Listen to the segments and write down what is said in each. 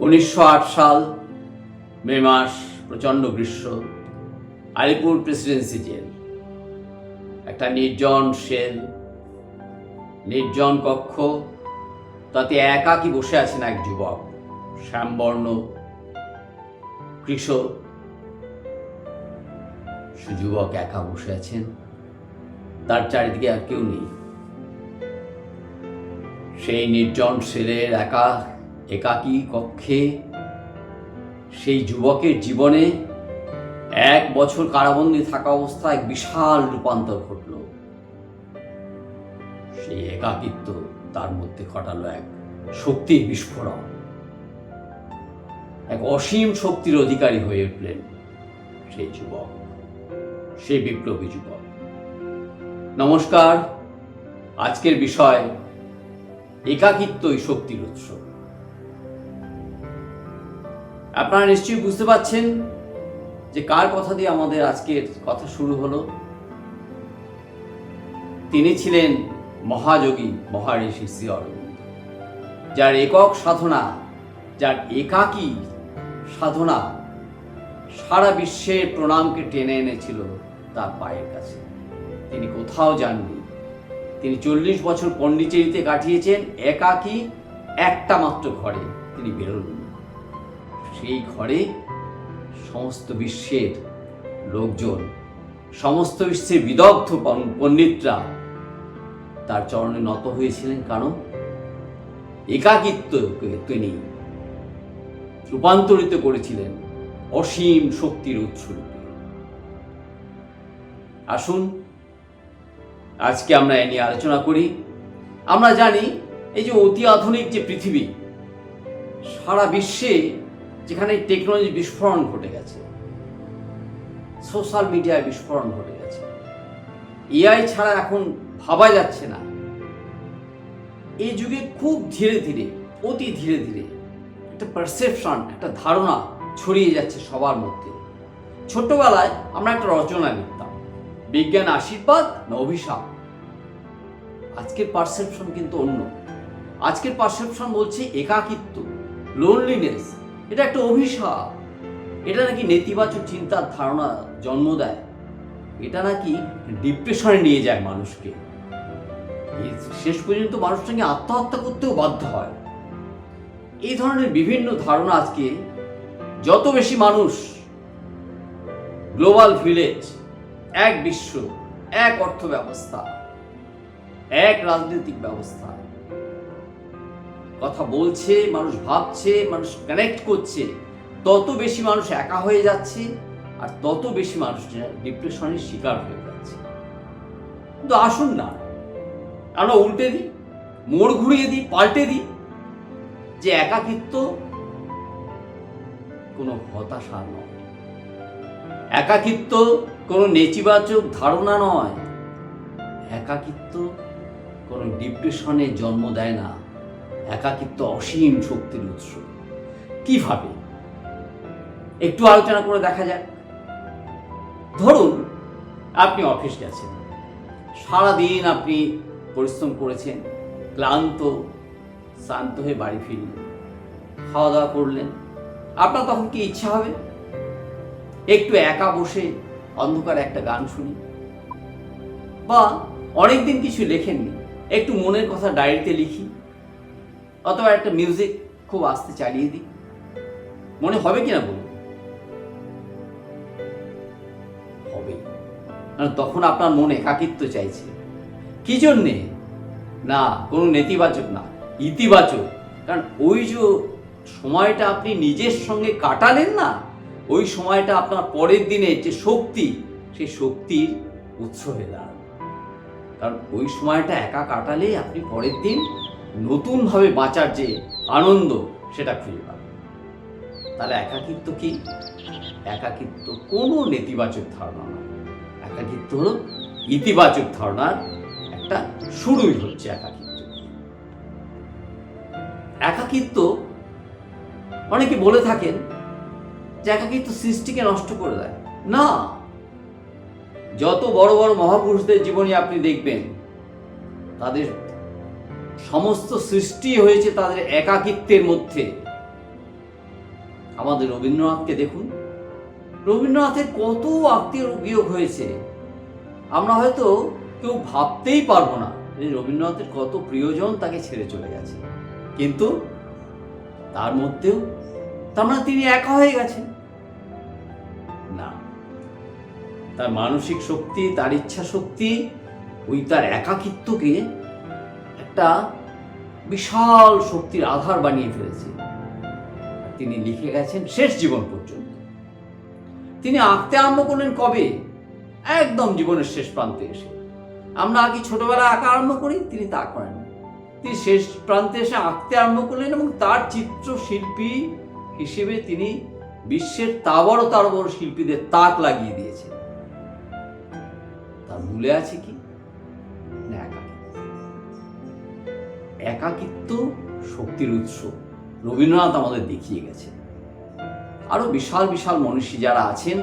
1908 সাল মে মাস, প্রচণ্ড গ্রীষ্ম, আলিপুর প্রেসিডেন্সি জেল। একটা নির্জন সেল, নির্জন কক্ষ, তাতে একাকী বসে আছেন এক যুবক, শ্যামবর্ণ কৃষ। সে যুবক একা বসে আছেন, তার চারিদিকে আর কেউ নেই। সেই নির্জন সেলের একাকী কক্ষে সেই যুবকের জীবনে 1 বছর কারাবন্দী থাকা অবস্থায় এক বিশাল রূপান্তর ঘটল। সেই একাকিত্ব তার মধ্যে ঘটালো এক শক্তির বিস্ফোরণ। এক অসীম শক্তির অধিকারী হয়ে উঠলেন সেই যুবক, সেই বিপ্লবী যুবক। নমস্কার, আজকের বিষয় একাকিত্বই শক্তির উৎস। আপনারা নিশ্চয়ই বুঝতে পারছেন যে কার কথা দিয়ে আমাদের আজকের কথা শুরু হলো। তিনি ছিলেন মহাযোগী মহারিষি শ্রী অরবিন্দ, যার একক সাধনা, যার একাকী সাধনা সারা বিশ্বের প্রণামকে টেনে এনেছিল তার পায়ের কাছে। তিনি কোথাও যাননি। তিনি 40 বছর পণ্ডিচেরিতে কাটিয়েছেন, একাকী একটা মাত্র ঘরে তিনি বেরোলেন। সেই ঘরে সমস্ত বিশ্বের লোকজন, সমস্ত বিশ্বের বিদগ্ধ পণ্ডিতরা তার চরণে নত হয়েছিলেন, কারণ একাকিত্বকে তিনি রূপান্তরিত করেছিলেন অসীম শক্তির উৎস রূপে। আসুন আজকে আমরা এ নিয়ে আলোচনা করি। আমরা জানি এই যে অতি আধুনিক যে পৃথিবী, সারা বিশ্বে যেখানে টেকনোলজি বিস্ফোরণ ঘটে গেছে, সোশ্যাল মিডিয়ায় বিস্ফোরণ ঘটে গেছে, এআই ছাড়া এখন ভাবা যাচ্ছে না। এই যুগে খুব ধীরে ধীরে, অতি ধীরে ধীরে একটা পারসেপশন, একটা ধারণা ছড়িয়ে যাচ্ছে সবার মধ্যে। ছোট্টবেলায় আমরা একটা রচনা লিখতাম, বিজ্ঞান আশীর্বাদ না অভিশাপ। আজকের পারসেপশন কিন্তু অন্য। আজকের পারসেপশন বলছে একাকিত্ব, লোনলিনেস, এটা একটা অভিশাপ। এটা নাকি নেতিবাচক চিন্তার ধারণা জন্ম দেয়, এটা নাকি ডিপ্রেশনে নিয়ে যায় মানুষকে। শেষ পর্যন্ত মানুষ নাকি আত্মহত্যা করতেও বাধ্য হয়। এই ধরনের বিভিন্ন ধারণা আজকে যত বেশি মানুষ, গ্লোবাল ভিলেজ, এক বিশ্ব, এক অর্থ ব্যবস্থা, এক রাজনৈতিক ব্যবস্থা কথা বলছে, মানুষ ভাবছে, মানুষ কানেক্ট করছে, তত বেশি মানুষ একা হয়ে যাচ্ছে, আর তত বেশি মানুষ ডিপ্রেশনের শিকার হয়ে যাচ্ছে। কিন্তু আসুন না আমরা উল্টে দিই, মোড় ঘুরিয়ে দিই, পাল্টে দিই, যে একাকিত্ব কোনো হতাশা নয়, একাকিত্ব কোনো নেতিবাচক ধারণা নয়, একাকিত্ব কোনো ডিপ্রেশনের জন্ম দেয় না। একাকিত্ব অসীম শক্তির উৎস। কিভাবে একটু আলোচনা করে দেখা যাক। ধরুন আপনি অফিস গেছেন, সারাদিন আপনি পরিশ্রম করেছেন, ক্লান্ত শ্রান্ত হয়ে বাড়ি ফিরলেন, খাওয়া দাওয়া করলেন। আপনার তখন কি ইচ্ছা হবে একটু একা বসে অন্ধকার একটা গান শুনি, বা অনেকদিন কিছু লেখেননি, একটু মনের কথা ডায়েরিতে লিখি, অথবা একটা মিউজিক খুব আস্তে চালিয়ে দিই? মনে হবে কিনা বলুন? হবে। কারণ তখন আপনার মন একাকিত্ব চাইছে। কি জন্যে? না কোনো নেতিবাচক, না ইতিবাচক। কারণ ওই যে সময়টা আপনি নিজের সঙ্গে কাটালেন না, ওই সময়টা আপনার পরের দিনের যে শক্তি, সেই শক্তির উৎস হয়ে দাঁড়াবে। কারণ ওই সময়টা একা কাটালে আপনি পরের দিন নতুনভাবে বাঁচার যে আনন্দ, সেটা খুঁজে পাবেন। তাহলে একাকিত্ব কি? একাকিত্ব কোনো নেতিবাচক ধারণা নয়, একাকিত্ব হলো ইতিবাচক ধারণার একটা শুরুই হচ্ছে একাকিত্ব। একাকিত্ব, অনেকে বলে থাকেন যে একাকিত্ব সৃষ্টিকে নষ্ট করে দেয়। না, যত বড় বড় মহাপুরুষদের জীবনী আপনি দেখবেন, তাদের সমস্ত সৃষ্টি হয়েছে তাদের একাকিত্বের মধ্যে। আমাদের রবীন্দ্রনাথকে দেখুন, রবীন্দ্রনাথের কত আত্মীয় বিয়োগ হয়েছে, আমরা হয়তো কেউ ভাবতেই পারবো না যে রবীন্দ্রনাথের কত প্রিয়জন তাকে ছেড়ে চলে গেছে। কিন্তু তার মধ্যেও তার মানে তিনি একা হয়ে গেছেন না, তার মানসিক শক্তি, তার ইচ্ছা শক্তি, ওই তার একাকিত্বকে একটা বিশাল শক্তির আধার বানিয়ে ফেলেছে। তিনি লিখে গেছেন শেষ জীবন পর্যন্ত। তিনি আঁকতে আরম্ভ করলেন কবে? একদম জীবনের শেষ প্রান্তে এসে। আমরা কি ছোটবেলায় আঁকা আরম্ভ করি? তিনি তা করেন। তিনি শেষ প্রান্তে এসে আঁকতে আরম্ভ করলেন এবং তার চিত্রশিল্পী হিসেবে তিনি বিশ্বের তার বড় শিল্পীদের তাক লাগিয়ে দিয়েছেন। তার মূলে আছে কি? না, একাকিত্ব শক্তির উৎস। রবীন্দ্রনাথ আমাদের দেখিয়ে গেছে। আরো বিশাল বিশাল মনীষী যারা আছেন,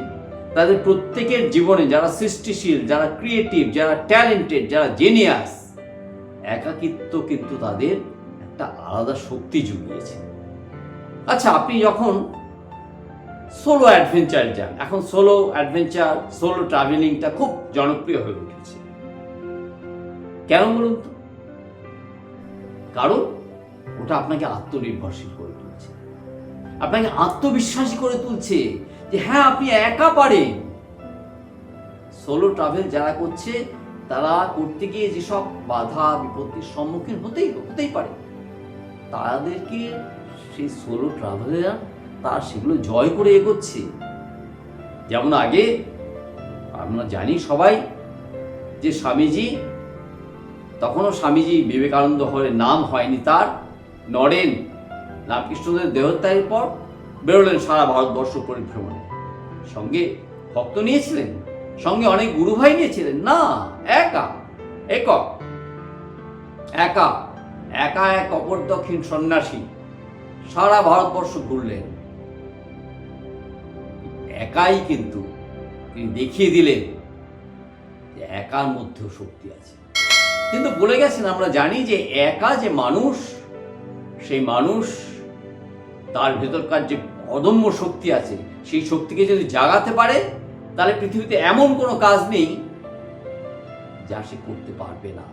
তাদের প্রত্যেকের জীবনে যারা সৃষ্টিশীল, যারা ক্রিয়েটিভ, যারা ট্যালেন্টেড, যারা জেনিয়াস, একাকিত্ব কিন্তু তাদের একটা আলাদা শক্তি জুগিয়েছে। আচ্ছা, আপনি যখন সোলো অ্যাডভেঞ্চার যান, এখন সোলো অ্যাডভেঞ্চার, সোলো ট্রাভেলিংটা খুব জনপ্রিয় হয়ে উঠেছে। কেন বলুন তো? কারণ ওটা আপনাকে আত্মনির্ভরশীল করে তুলছে, আপনাকে আত্মবিশ্বাসী করে তুলছে যে হ্যাঁ, আপনি একা পারেন। সোলো ট্রাভেল যারা করছে, তারা করতে গিয়ে যেসব বাধা বিপত্তির সম্মুখীন হতেই পারে, তাদেরকে সেই সোলো ট্রাভেলার তার সেগুলো জয় করে এগোচ্ছে। যেমন আগে আমরা জানি সবাই যে স্বামীজি, তখনও স্বামীজি বিবেকানন্দ নাম হয়নি তার, নরেন রামকৃষ্ণদেব দেহত্যাগের পর বেরোলেন সারা ভারতবর্ষ পরিভ্রমণে। সঙ্গে ভক্ত নিয়েছিলেন, সঙ্গে অনেক গুরু ভাই নিয়েছিলেন না, একা এক অপর দক্ষিণ সন্ন্যাসী সারা ভারতবর্ষ ঘুরলেন। একাই কিন্তু তিনি দেখিয়ে দিলেন যে একার মধ্যেও শক্তি আছে। কিন্তু বলে গেছেন, আমরা জানি যে একা যে মানুষ, সেই মানুষ তার ভেতরকার যে অদম্য শক্তি আছে, সেই শক্তিকে যদি জাগাতে পারে, তাহলে পৃথিবীতে এমন কোনো কাজ নেই যা সে করতে পারবে না,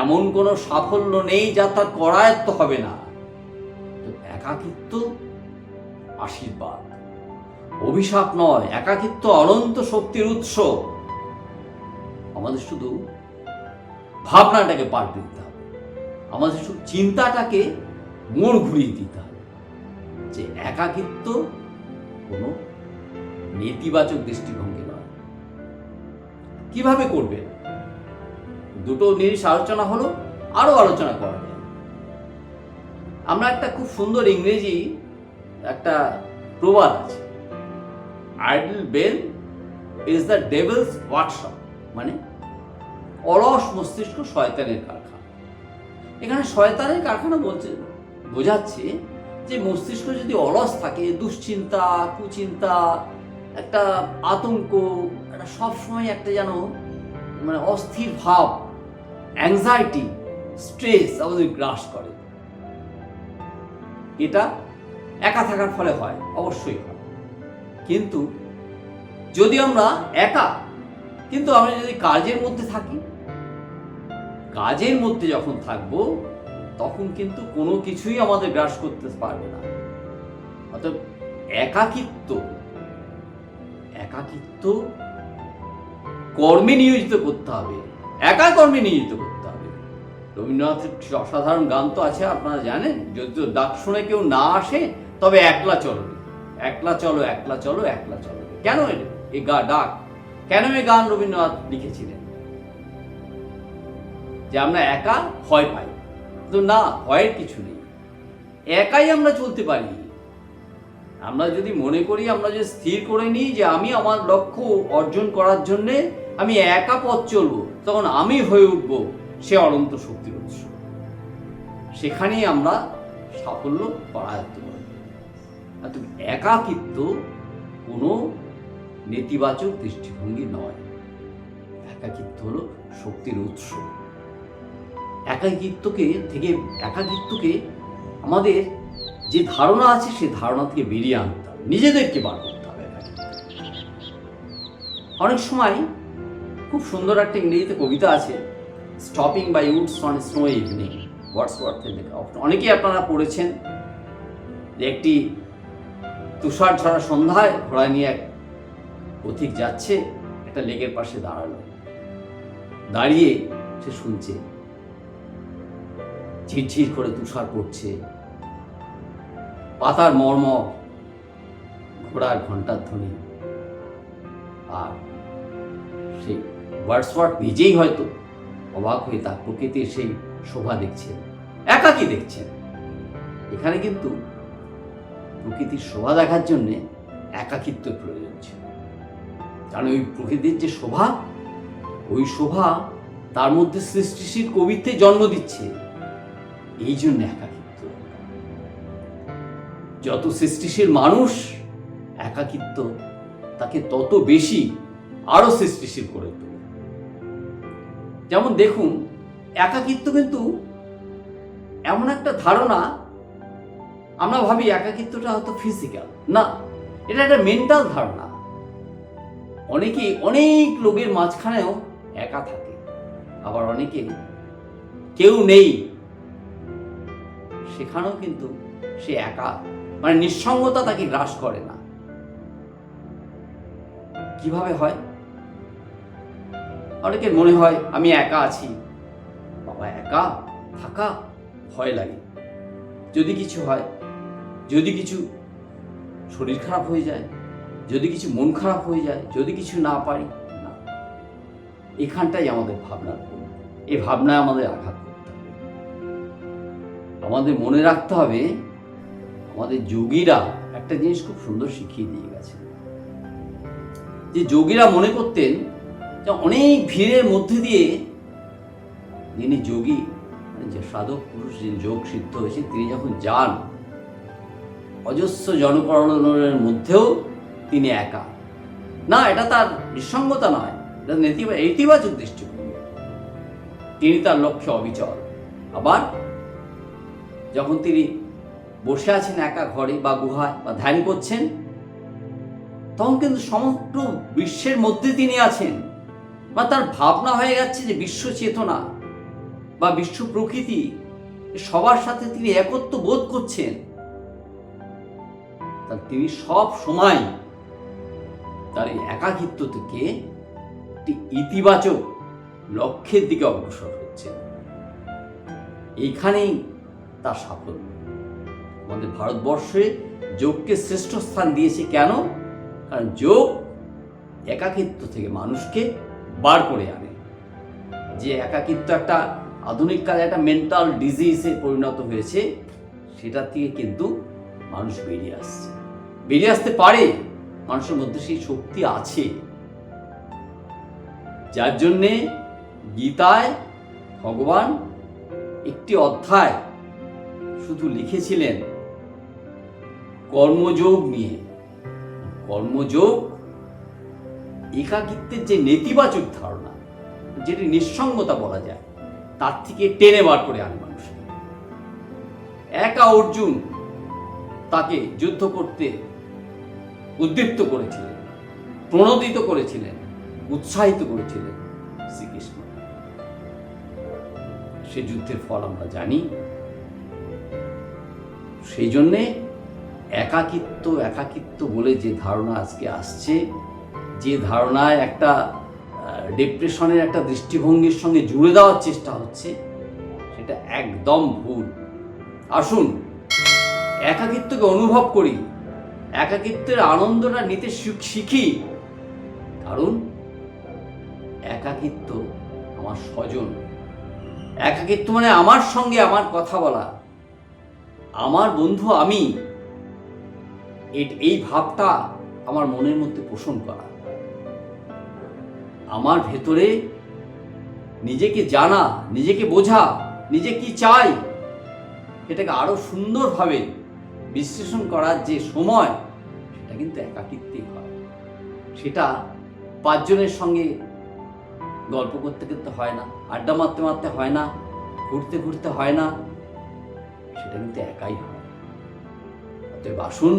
এমন কোনো সাফল্য নেই যা তার করায়ত্ত হবে না। তো একাকিত্ব আশীর্বাদ, অভিশাপ নয়। একাকিত্ব অনন্ত শক্তির উৎস। আমাদের শুধু ভাবনাটাকে পাল্টে দিতে হবে, আমাদের শুধু চিন্তাটাকে মোড় ঘুরিয়ে দিতে হবে যে একাকিত্ব কোনো নেতিবাচক দৃষ্টিভঙ্গি নয়। কিভাবে করবেন? দুটো জিনিস আলোচনা হলো, আরো আলোচনা করা যায়। আমরা একটা খুব সুন্দর ইংরেজি একটা প্রবাদ আছে, idol brain is the Devil's workshop, মানে অলস মস্তিষ্ক শয়তানের কারখানা। এখানে শয়তানের কারখানা বোঝাচ্ছে যে মস্তিষ্ক যদি অলস থাকে, দুশ্চিন্তা, কুচিন্তা, একটা আতঙ্ক, একটা সবসময় একটা যেন মানে অস্থির ভাব, অ্যাংজাইটি, স্ট্রেস আমাদের গ্রাস করে। এটা একা থাকার ফলে হয়, অবশ্যই হয়। কিন্তু যদি আমরা একা, কিন্তু আমরা যদি কাজের মধ্যে থাকি, কাজের মধ্যে যখন থাকবো, তখন কিন্তু কোনো কিছুই আমাদের গ্রাস করতে পারবে না। অর্থাৎ একাকিত্ব কর্মে নিয়োজিত করতে হবে, একা কর্মে নিয়োজিত করতে হবে। রবীন্দ্রনাথের অসাধারণ গান তো আছে, আপনারা জানেন, যদি ডাক শুনে কেউ না আসে তবে একলা চলো, একলা চলো, একলা চলো, একলা চলো। কেন এই ডাক, কেন এই গান রবীন্দ্রনাথ লিখেছিলেন? যে আমরা একা ভয় পাই, তো না, ভয়ের কিছু নেই, একাই আমরা চলতে পারি। আমরা যদি মনে করি, আমরা যদি স্থির করে নিই যে আমি আমার লক্ষ্য অর্জন করার জন্যে আমি একা পথ চলবো, তখন আমি হয়ে উঠবো সে অনন্ত শক্তির উৎস। সেখানেই আমরা সাফল্য আয়ত্ত করব। একাকিত্ব কোনো নেতিবাচক দৃষ্টিভঙ্গি নয়, একাকিত্ব হলো শক্তির উৎস। একাকিত্বকে আমাদের যে ধারণা আছে, সেই ধারণা থেকে বেরিয়ে আনতে হবে। নিজেদেরকে বার করতে হবে একাকিত্ব। অনেক সময় খুব সুন্দর একটা ইংরেজিতে কবিতা আছে, stopping by woods on snow evening, ওয়ার্ডসওয়ার্থের লেখা। অনেকেই আপনারা পড়েছেন যে একটি তুষার ঝরা সন্ধ্যায় ঘোড়া নিয়ে এক পথিক যাচ্ছে, একটা লেকের পাশে দাঁড়ালো, দাঁড়িয়ে সে শুনছে ঝিরঝির করে তুষার পড়ছে, পাতার মর্মর, ঘোড়ার ঘণ্টার ধ্বনি। আর সেই ওয়ার্ডসওয়ার্থ নিজেই হয়তো অবাক হয়ে তার প্রকৃতির সেই শোভা দেখছেন, একাকী দেখছেন। এখানে কিন্তু প্রকৃতির শোভা দেখার জন্যে একাকিত্বের প্রয়োজন ছিল, কারণ ওই প্রকৃতির যে শোভা, ওই শোভা তার মধ্যে সৃষ্টিশীল কবিত্বে জন্ম দিচ্ছে, এই জন্য একাকিত্ব। যত সৃষ্টিশীল মানুষ, একাকিত্ব তাকে তত বেশি আরো সৃষ্টিশীল করে তোলে। যেমন দেখুন, একাকিত্ব কিন্তু এমন একটা ধারণা, আমরা ভাবি একাকিত্বটা হয়তো ফিজিক্যাল, না, এটা একটা মেন্টাল ধারণা। অনেকে অনেক লোকের মাঝখানেও একা থাকে, আবার অনেকে কেউ নেই, সেখানেও কিন্তু সে একা, মানে নিঃসঙ্গতা তাকে গ্রাস করে না। কিভাবে হয়? অনেকের মনে হয় আমি একা আছি। বাবা, একা থাকা ভয় লাগে। যদি কিছু হয়, যদি কিছু শরীর খারাপ হয়ে যায়, যদি কিছু মন খারাপ হয়ে যায়, যদি কিছু না পারি, না, এখানটাই আমাদের ভাবনার ভুল। এই ভাবনায় আমাদের আঘাত করতে হবে। আমাদের মনে রাখতে হবে, আমাদের যোগীরা একটা জিনিস খুব সুন্দর শিখিয়ে দিয়ে গেছে, যে যোগীরা মনে করতেন যে অনেক ভিড়ের মধ্যে দিয়ে যিনি যোগী, যে সাধক পুরুষ, যিনি যোগ সিদ্ধ হয়েছে, তিনি যখন যান অজস্র জনকরণের মধ্যেও তিনি একা না। এটা তার নিঃসঙ্গতা নয়, এটা ইতিবাচক দৃষ্টিভঙ্গি। তিনি তার লক্ষ্যে অবিচল। আবার যখন তিনি বসে আছেন একা ঘরে বা গুহায় বা ধ্যান করছেন, তখন কিন্তু সমগ্র বিশ্বের মধ্যে তিনি আছেন, বা তার ভাবনা হয়ে যাচ্ছে যে বিশ্ব চেতনা বা বিশ্ব প্রকৃতি, সবার সাথে তিনি একত্ব বোধ করছেন। তিনি সব সময় তার এই একাকিত্ব থেকে একটি ইতিবাচক লক্ষ্যের দিকে অগ্রসর হচ্ছেন। এইখানেই তার সাফল্য। আমাদের ভারতবর্ষে যোগকে শ্রেষ্ঠ স্থান দিয়েছে কেন? কারণ যোগ একাকিত্ব থেকে মানুষকে বার করে আনে। যে একাকিত্ব একটা আধুনিক কালে একটা মেন্টাল ডিজিজে পরিণত হয়েছে, সেটা থেকে কিন্তু মানুষ বেরিয়ে আসছে, বেরিয়ে আসতে পারে। মানুষের মধ্যে সেই শক্তি আছে, যার জন্যে গীতায় ভগবান একটি অধ্যায় শুধু লিখেছিলেন কর্মযোগ নিয়ে। কর্মযোগ একাকিত্বের যে নেতিবাচক ধারণা, যেটি নিঃসঙ্গতা বলা যায়, তার থেকে টেনে বার করে আনে মানুষকে। একা অর্জুন তাকে যুদ্ধ করতে উদ্দীপ্ত করেছিলেন, প্রণোদিত করেছিলেন, উৎসাহিত করেছিলেন শ্রীকৃষ্ণ। সে যুদ্ধের ফল আমরা জানি। সেই জন্যে একাকিত্ব একাকিত্ব বলে যে ধারণা আজকে আসছে, যে ধারণায় একটা ডিপ্রেশনের একটা দৃষ্টিভঙ্গির সঙ্গে জুড়ে দেওয়ার চেষ্টা হচ্ছে, সেটা একদম ভুল। আসুন একাকিত্বকে অনুভব করি, একাকিত্বের আনন্দটা নিতে শিখি। কারণ একাকিত্ব আমার স্বজন, একাকিত্ব মানে আমার সঙ্গে আমার কথা বলা, আমার বন্ধু আমি, এই ভাবটা আমার মনের মধ্যে পোষণ করা, আমার ভেতরে নিজেকে জানা, নিজেকে বোঝা, নিজে কি চাই, এটাকে আরো সুন্দরভাবে বিশ্লেষণ করার যে সময়, সেটা কিন্তু একাকিত্বেই হয়। সেটা পাঁচজনের সঙ্গে গল্প করতে করতে হয় না, আড্ডা মারতে মারতে হয় না, ঘুরতে ঘুরতে হয় না, সেটা কিন্তু একাই হয়। অতএব আসুন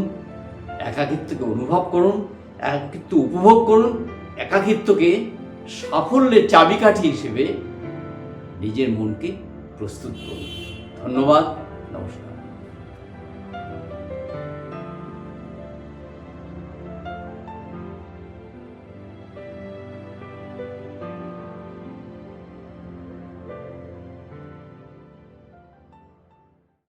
একাকিত্বকে অনুভব করুন, একাকিত্ব উপভোগ করুন, একাকিত্বকে সাফল্যের চাবিকাঠি হিসেবে নিজের মনকে প্রস্তুত করুন। ধন্যবাদ, নমস্কার।